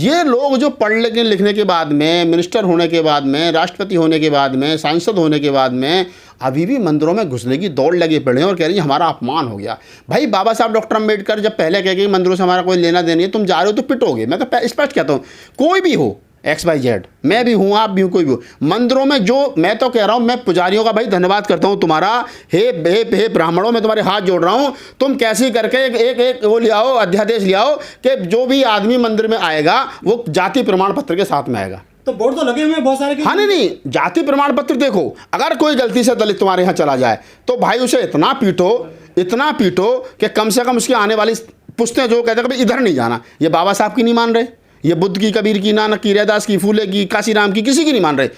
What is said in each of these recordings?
ये लोग जो पढ़ लिखने के बाद में, मिनिस्टर होने के बाद में, राष्ट्रपति होने के बाद में, सांसद होने के बाद में अभी भी मंदिरों में घुसने की दौड़ लगे पड़े हैं और कह रही हैं हमारा अपमान हो गया। भाई बाबा साहब डॉक्टर अम्बेडकर जब पहले कह के मंदिरों से हमारा कोई लेना देना है, तुम जा रहे हो तो पिटोगे। मैं तो स्पष्ट कहता हूँ, कोई भी हो XYZ, मैं भी हूँ, आप भी हूँ, कोई भी हो, मंदिरों में जो मैं तो कह रहा हूँ, मैं पुजारियों का भाई धन्यवाद करता हूँ तुम्हारा। हे ब्राह्मणों, मैं तुम्हारे हाथ जोड़ रहा हूँ, तुम कैसे करके एक वो ले आओ, अध्यादेश ले आओ कि जो भी आदमी मंदिर में आएगा वो जाति प्रमाण पत्र के साथ में आएगा। तो बोर्ड तो लगे हुए हैं बहुत सारे। हाँ नहीं, जाति प्रमाण पत्र देखो, अगर कोई गलती से दलित तुम्हारे यहाँ चला जाए तो भाई उसे इतना पीटो कि कम से कम उसकी आने वाली पुश्तें जो कहते हैं कि इधर नहीं जाना। ये बाबा साहब की नहीं मान रहे, ये बुद्ध की, कबीर की, नानक की, रैदास की, फूले की, काशीराम की, किसी की नहीं मान रहे।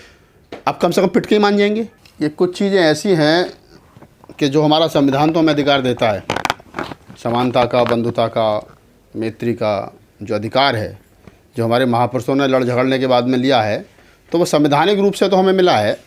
अब कम से कम पिट के ही मान जाएंगे। ये कुछ चीज़ें ऐसी हैं कि जो हमारा संविधान तो हमें अधिकार देता है, समानता का, बंधुता का, मैत्री का जो अधिकार है, जो हमारे महापुरुषों ने लड़ झगड़ने के बाद में लिया है, तो वो संवैधानिक रूप से तो हमें मिला है।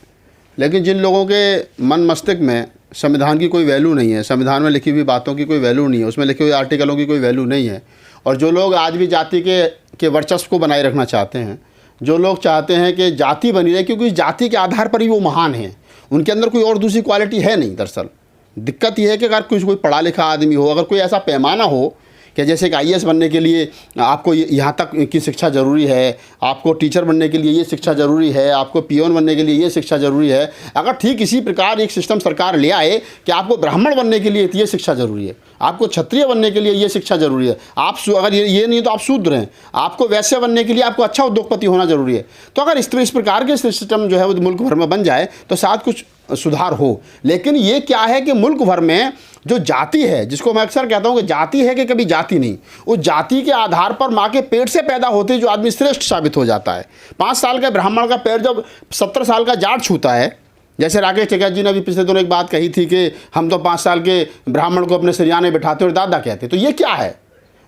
लेकिन जिन लोगों के मन मस्तिष्क में संविधान की कोई वैल्यू नहीं है, संविधान में लिखी हुई बातों की कोई वैल्यू नहीं है, उसमें लिखे हुए आर्टिकलों की कोई वैल्यू नहीं है, और जो लोग आज भी जाति के वर्चस्व को बनाए रखना चाहते हैं, जो लोग चाहते हैं कि जाति बनी रहे, क्योंकि जाति के आधार पर ही वो महान हैं, उनके अंदर कोई और दूसरी क्वालिटी है नहीं। दरअसल दिक्कत यह है कि अगर कोई पढ़ा लिखा आदमी हो, अगर कोई ऐसा पैमाना हो कि जैसे कि IAS बनने के लिए आपको यहाँ तक की शिक्षा ज़रूरी है, आपको टीचर बनने के लिए ये शिक्षा ज़रूरी है, आपको पियोन बनने के लिए ये शिक्षा ज़रूरी है, अगर ठीक इसी प्रकार एक सिस्टम सरकार ले आए कि आपको ब्राह्मण बनने के लिए ये शिक्षा ज़रूरी है, आपको क्षत्रिय बनने के लिए ये शिक्षा ज़रूरी है, आप अगर ये नहीं तो आप शूद्र हैं, आपको वैश्य बनने के लिए आपको अच्छा उद्योगपति होना ज़रूरी है, तो अगर इस प्रकार के सिस्टम जो है वो मुल्क भर में बन जाए तो शायद कुछ सुधार हो। लेकिन ये क्या है कि मुल्क भर में जो जाति है, जिसको मैं अक्सर कहता हूँ कि जाति है कि कभी जाति नहीं, उस जाति के आधार पर माँ के पेट से पैदा होते जो आदमी श्रेष्ठ साबित हो जाता है। 5 साल के ब्राह्मण का पैर जब 70 साल का जाट छूता है, जैसे राकेश टिकैत जी ने अभी पिछले दिनों एक बात कही थी कि हम तो 5 साल के ब्राह्मण को अपने सरियाने बिठाते और दादा कहते, तो ये क्या है?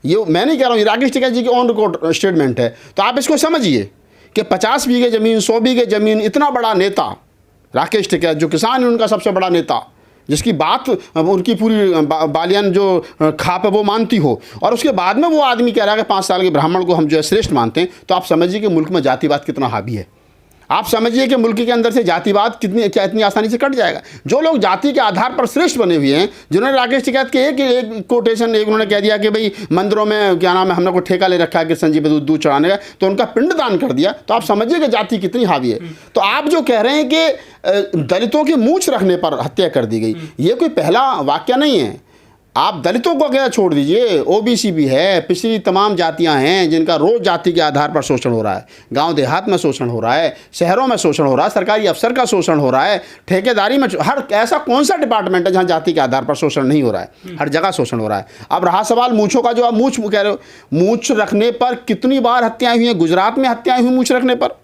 ये मैं नहीं कह रहा हूँ, ये राकेश टिकैत जी की ऑन रिकॉर्ड स्टेटमेंट है। तो आप इसको समझिए कि 50 बीघे ज़मीन, 100 बीघे ज़मीन, इतना बड़ा नेता राकेश टिकैत, जो किसान है उनका सबसे बड़ा नेता, जिसकी बात उनकी पूरी बालियान जो खाप है वो मानती हो, और उसके बाद में वो आदमी कह रहा है कि 5 साल के ब्राह्मण को हम जो है श्रेष्ठ मानते हैं, तो आप समझिए कि मुल्क में जातिवाद कितना हावी है। आप समझिए कि मुल्क के अंदर से जातिवाद इतनी आसानी से कट जाएगा। जो लोग जाति के आधार पर श्रेष्ठ बने हुए हैं, जिन्होंने राकेश टिकैत के एक कोटेशन उन्होंने कह दिया कि भाई मंदिरों में क्या नाम है, हमने कोई ठेका ले रखा है कृष्ण जी पे दूध चढ़ाने का, तो उनका पिंड दान कर दिया, तो आप समझिए कि जाति कितनी हावी है। तो आप जो कह रहे हैं कि दलितों की मूंछ रखने पर हत्या कर दी गई, ये कोई पहला वाक्य नहीं है। आप दलितों को क्या छोड़ दीजिए, OBC भी है, पिछड़ी तमाम जातियां हैं जिनका रोज़ जाति के आधार पर शोषण हो रहा है। गांव देहात में शोषण हो रहा है, शहरों में शोषण हो रहा है, सरकारी अफसर का शोषण हो रहा है, ठेकेदारी में, हर ऐसा कौन सा डिपार्टमेंट है जहां जाति के आधार पर शोषण नहीं हो रहा है? हर जगह शोषण हो रहा है। अब रहा सवाल मूँछों का, जो आप मूँछ कह रहे हो, मूँछ रखने पर कितनी बार हत्याएँ हुई हैं? गुजरात में हत्याएँ हुई मूँछ रखने पर,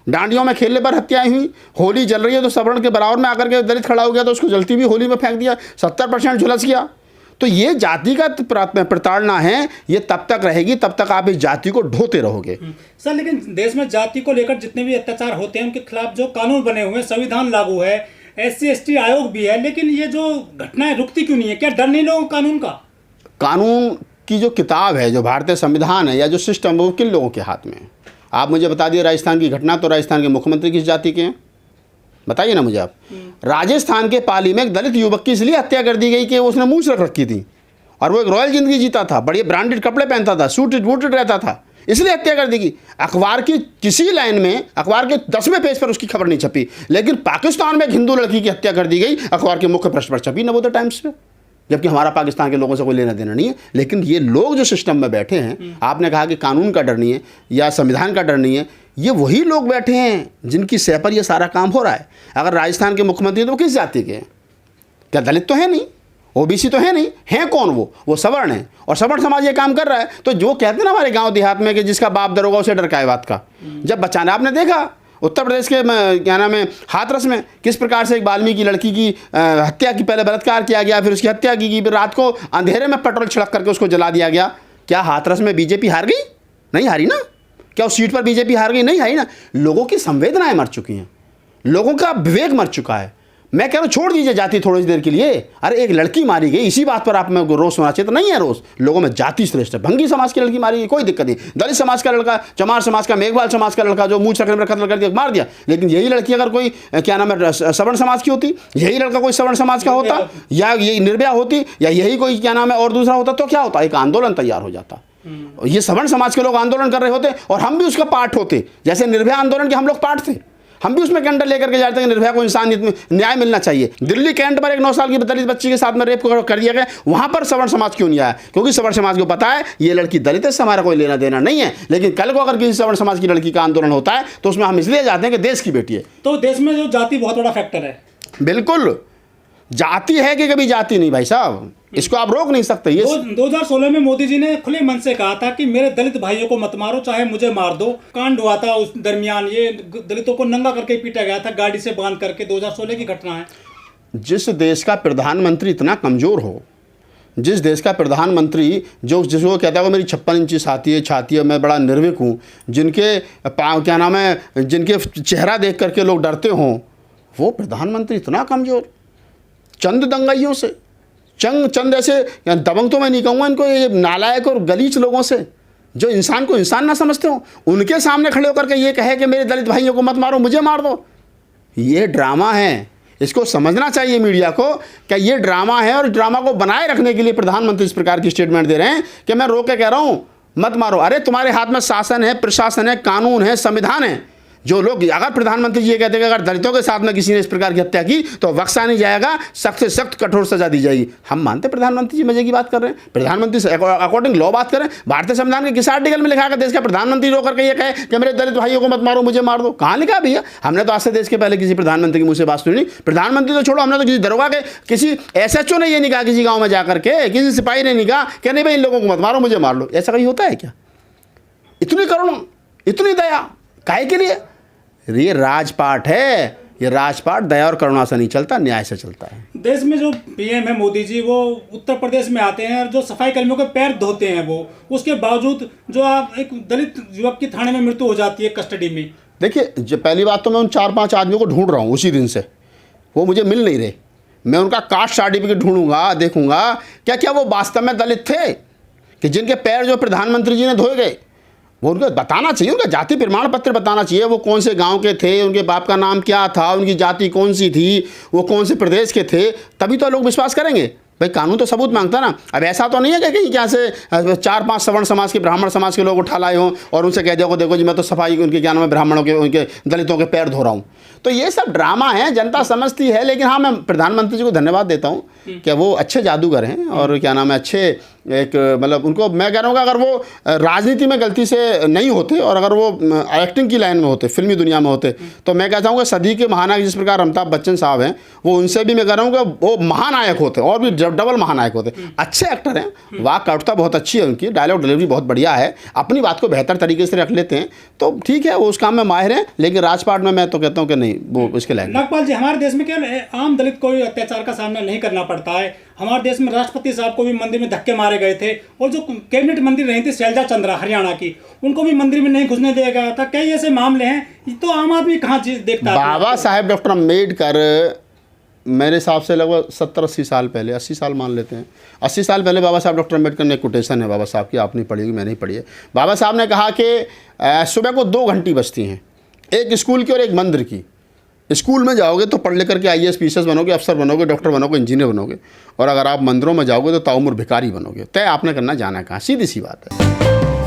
डांडियों में खेलने पर हत्याएं हुई। होली जल रही है तो सवर्ण के बराबर में आकर के दलित खड़ा हो गया तो उसको जलती हुई होली में फेंक दिया, 70% झुलस गया। तो ये जातिगत प्रताड़ना है, ये तब तक रहेगी तब तक आप इस जाति को ढोते रहोगे। सर, लेकिन देश में जाति को लेकर जितने भी अत्याचार होते हैं उनके खिलाफ जो कानून बने हुए हैं, संविधान लागू है, SC/ST आयोग भी है, लेकिन ये जो घटनाएं रुकती क्यों नहीं है? क्या डर नहीं लोगों कानून का? कानून की जो किताब है, जो भारतीय संविधान है या जो सिस्टम, वो किन लोगों के हाथ में है? आप मुझे बता दिए राजस्थान की घटना, तो राजस्थान के मुख्यमंत्री किस जाति के हैं? बताइए ना मुझे आप। राजस्थान के पाली में एक दलित युवक की इसलिए हत्या कर दी गई कि उसने मूंछ रख रखी थी और वो एक रॉयल जिंदगी जीता था, बढ़िया ब्रांडेड कपड़े पहनता था, सूटेड वूटेड रहता था, इसलिए हत्या कर दी गई। अखबार की किसी लाइन में, अखबार के 10वें पेज पर उसकी खबर नहीं छपी, लेकिन पाकिस्तान में एक हिंदू लड़की की हत्या कर दी गई, अखबार के मुख्य पृष्ठ पर छपी, नवोदय टाइम्स पे, जबकि हमारा पाकिस्तान के लोगों से कोई लेना देना नहीं है। लेकिन ये लोग जो सिस्टम में बैठे हैं, आपने कहा कि कानून का डर नहीं है या संविधान का डर नहीं है, ये वही लोग बैठे हैं जिनकी सह पर ये सारा काम हो रहा है। अगर राजस्थान के मुख्यमंत्री तो वो किस जाति के हैं? क्या दलित तो है नहीं, OBC तो है नहीं, हैं कौन? वो सवर्ण है, और सवर्ण समाज ये काम कर रहा है। तो जो कहते हैं ना हमारे गांव देहात में कि जिसका बाप दरोगा उसे डर का है बात का, जब बचाना, आपने देखा उत्तर प्रदेश के क्या नाम है हाथरस में किस प्रकार से एक वाल्मीकि लड़की की हत्या की, पहले बलात्कार किया गया, फिर उसकी हत्या की गई, फिर रात को अंधेरे में पेट्रोल छिड़क करके उसको जला दिया गया। क्या हाथरस में BJP हार गई? नहीं हारी ना। क्या उस सीट पर BJP हार गई? नहीं हारी ना। लोगों की संवेदनाएं मर चुकी हैं, लोगों का विवेक मर चुका है। मैं कह रहा हूँ छोड़ दीजिए जाति थोड़ी देर के लिए। अरे एक लड़की मारी गई, इसी बात पर आप में रोष होना चाहिए। तो नहीं है रोष, लोगों में जाति श्रेष्ठ है। भंगी समाज की लड़की मारी गई, कोई दिक्कत नहीं। दलित समाज का लड़का, चमार समाज का, मेघवाल समाज का लड़का जो मुंह चकने में कत्ल कर दिया, मार दिया। लेकिन यही लड़की अगर कोई क्या नाम है सवर्ण समाज की होती, यही लड़का कोई सवर्ण समाज का होता, या यही निर्भया होती, या यही कोई क्या नाम है और दूसरा होता, तो क्या होता? एक आंदोलन तैयार हो जाता। ये सवर्ण समाज के लोग आंदोलन कर रहे होते और हम भी उसका पार्ट होते। जैसे निर्भया आंदोलन के हम लोग पार्ट थे, हम भी उसमें कैंडल लेकर के जाते हैं कि निर्भया को इंसानियत न्याय मिलना चाहिए। दिल्ली कैंट पर एक 9 साल की दलित बच्ची के साथ में रेप कर दिया गया, वहां पर सवर्ण समाज क्यों नहीं आया? क्योंकि सवर्ण समाज को पता है ये लड़की दलित है, हमारा कोई लेना देना नहीं है। लेकिन कल को अगर किसी सवर्ण समाज की लड़की का आंदोलन होता है तो उसमें हम इसलिए जाते हैं कि देश की बेटी है। तो देश में जो जाति बहुत बड़ा फैक्टर है। बिल्कुल, जाति है कि कभी जाति नहीं भाई साहब, इसको आप रोक नहीं सकते। ये 2016 में मोदी जी ने खुले मन से कहा था कि मेरे दलित भाइयों को मत मारो, चाहे मुझे मार दो। कांड हुआ था उस दरमियान, ये दलितों को नंगा करके पीटा गया था, गाड़ी से बांध करके। 2016 की घटना है। जिस देश का प्रधानमंत्री इतना कमजोर हो, जिस देश का प्रधानमंत्री जिसको कहता है वो मेरी 56 इंची छाती है, मैं बड़ा निर्भीक हूँ, जिनके क्या नाम है, जिनके चेहरा देख करके लोग डरते हों, वो प्रधानमंत्री इतना कमजोर, चंद दंगाइयों से, चंद ऐसे दबंग तो मैं नहीं कहूँगा इनको, ये नालायक और गलीच लोगों से जो इंसान को इंसान ना समझते हो, उनके सामने खड़े होकर के ये कहे कि मेरे दलित भाइयों को मत मारो, मुझे मार दो। ये ड्रामा है, इसको समझना चाहिए मीडिया को कि ये ड्रामा है। और ड्रामा को बनाए रखने के लिए प्रधानमंत्री इस प्रकार की स्टेटमेंट दे रहे हैं कि मैं रोक के कह रहा हूँ मत मारो। अरे तुम्हारे हाथ में शासन है, प्रशासन है, कानून है, संविधान है। जो लोग, अगर प्रधानमंत्री जी ये कहते हैं कि अगर दलितों के साथ में किसी ने इस प्रकार की हत्या की तो बख्शा नहीं जाएगा, सख्त से सख्त कठोर सजा दी जाएगी। हम मानते प्रधानमंत्री जी मजे की बात कर रहे हैं, प्रधानमंत्री अकॉर्डिंग लॉ बात करें। भारतीय संविधान के किस आर्टिकल में लिखा है देश का प्रधानमंत्री रो करके ये कहे कि मेरे दलित भाइयों को मत मारो, मुझे मार दो? कहाँ लिखा भैया? हमने तो आज से देश के पहले किसी प्रधानमंत्री के मुँह से बात सुनी। प्रधानमंत्री तो छोड़ो, हमने तो किसी दरोगा के, किसी SHO ने ये नहीं कहा, किसी गाँव में जाकर के किसी सिपाही ने नहीं कहा कि नहीं भाई इन लोगों को मत मारो, मुझे मार लो। ऐसा कहीं होता है क्या? इतनी करुणा, इतनी दया काहे के लिए? ये राजपाट है, ये राजपाट दया और करुणा से नहीं चलता, न्याय से चलता है। देश में जो PM है मोदी जी, वो उत्तर प्रदेश में आते हैं और जो सफाई कर्मियों के पैर धोते हैं, वो उसके बावजूद जो आप एक दलित युवक की थाने में मृत्यु हो जाती है कस्टडी में। देखिए, पहली बात तो मैं उन 4-5 आदमियों को ढूंढ रहा हूँ उसी दिन से, वो मुझे मिल नहीं रहे। मैं उनका कास्ट सर्टिफिकेट ढूंढूंगा, देखूंगा क्या क्या वो वास्तव में दलित थे कि जिनके पैर जो प्रधानमंत्री जी ने धोए गए। वो उनको बताना चाहिए, उनका जाति प्रमाण पत्र बताना चाहिए, वो कौन से गांव के थे, उनके बाप का नाम क्या था, उनकी जाति कौन सी थी, वो कौन से प्रदेश के थे, तभी तो लोग विश्वास करेंगे। भाई कानून तो सबूत मांगता ना। अब ऐसा तो नहीं है कि कहीं क्या से 4-5 सवर्ण समाज के, ब्राह्मण समाज के लोग उठा लाए हों और उनसे कह दिया देखो जी मैं तो सफाई उनके क्या नाम है ब्राह्मणों के, उनके दलितों के पैर धो रहा हूँ। तो ये सब ड्रामा है, जनता समझती है। लेकिन हाँ, मैं प्रधानमंत्री जी को धन्यवाद देता हूँ कि वो अच्छे जादूगर हैं और क्या नाम है अच्छे एक मतलब उनको मैं कह रहा हूँ कि अगर वो राजनीति में गलती से नहीं होते और अगर वो एक्टिंग की लाइन में होते, फिल्मी दुनिया में होते, तो मैं कहता हूँ कि सदी के महानायक जिस प्रकार अमिताभ बच्चन साहब हैं, वो उनसे भी मैं कह रहा हूँ कि वो महानायक होते और भी डबल महानायक होते। अच्छे एक्टर हैं, वाक कटुता बहुत अच्छी है उनकी, डायलॉग डिलीवरी बहुत बढ़िया है, अपनी बात को बेहतर तरीके से रख लेते हैं, तो ठीक है वो उस काम में माहिर हैं। लेकिन राजपाट में मैं तो कहता हूँ कि नहीं, वो इसके लायक। नागपाल जी, हमारे देश में केवल आम दलित को भी अत्याचार का सामना नहीं करना पड़ता है। हमारे देश में राष्ट्रपति साहब को भी मंदिर में धक्के मारे गए थे, और जो कैबिनेट मंत्री रही थी शैलजा चंद्रा हरियाणा की, उनको भी मंदिर में नहीं घुसने दिया गया था। कई ऐसे मामले हैं, तो आम आदमी कहाँ देखता है? बाबा साहेब डॉक्टर अम्बेडकर मेरे हिसाब से लगभग 70-80 साल पहले, 80 साल मान लेते हैं, 80 साल पहले बाबा साहब डॉक्टर अम्बेडकर ने कोटेशन है बाबा साहब की, आपने पढ़ी होगी, मैंने नहीं पढ़ी है। बाबा साहब ने कहा कि सुबह को 2 घंटी बजती हैं, एक स्कूल की और एक मंदिर की। स्कूल में जाओगे तो पढ़ लिख करके IAS PCS बनोगे, अफसर बनोगे, डॉक्टर बनोगे, इंजीनियर बनोगे, और अगर आप मंदिरों में जाओगे तो ताउम्र भिखारी बनोगे। तय आपने करना जाना कहाँ, सीधी सी बात है।